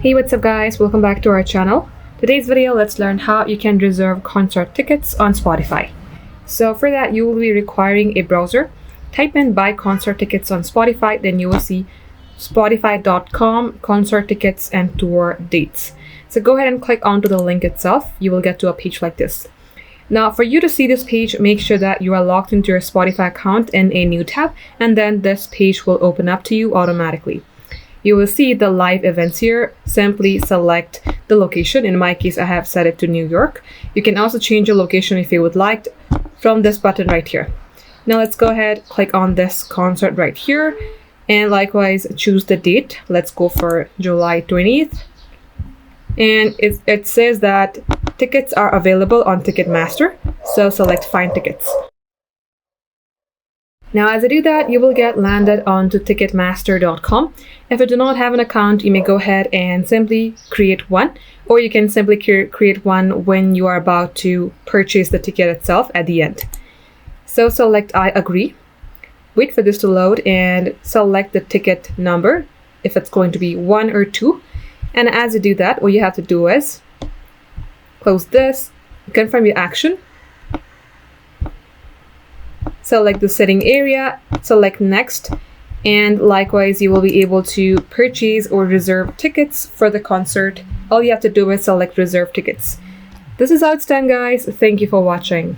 Hey, what's up guys? Welcome back to our channel. Today's video, let's learn how you can reserve concert tickets on Spotify. So for that, you will be requiring a browser. Type in buy concert tickets on Spotify, then you will see spotify.com concert tickets and tour dates. So go ahead and click onto the link itself. You will get to a page like this. Now for you to see this page, make sure that you are logged into your Spotify account in a new tab, and then this page will open up to you automatically. You will see the live events here. Simply select the location. In my case, I have set it to New York. You can also change your location if you would like from this button right here. Now let's go ahead, click on this concert right here, and likewise choose the date. Let's go for July 20th. And it says that tickets are available on Ticketmaster. So select find tickets. Now, as I do that, you will get landed onto ticketmaster.com. If you do not have an account, you may go ahead and simply create one, or you can simply create one when you are about to purchase the ticket itself at the end. So select I agree. Wait for this to load and select the ticket number, if it's going to be 1 or 2. And as you do that, what you have to do is close this, confirm your action. Select the setting area, select next, and likewise you will be able to purchase or reserve tickets for the concert. All you have to do is select reserve tickets. This is how it's done, guys. Thank you for watching.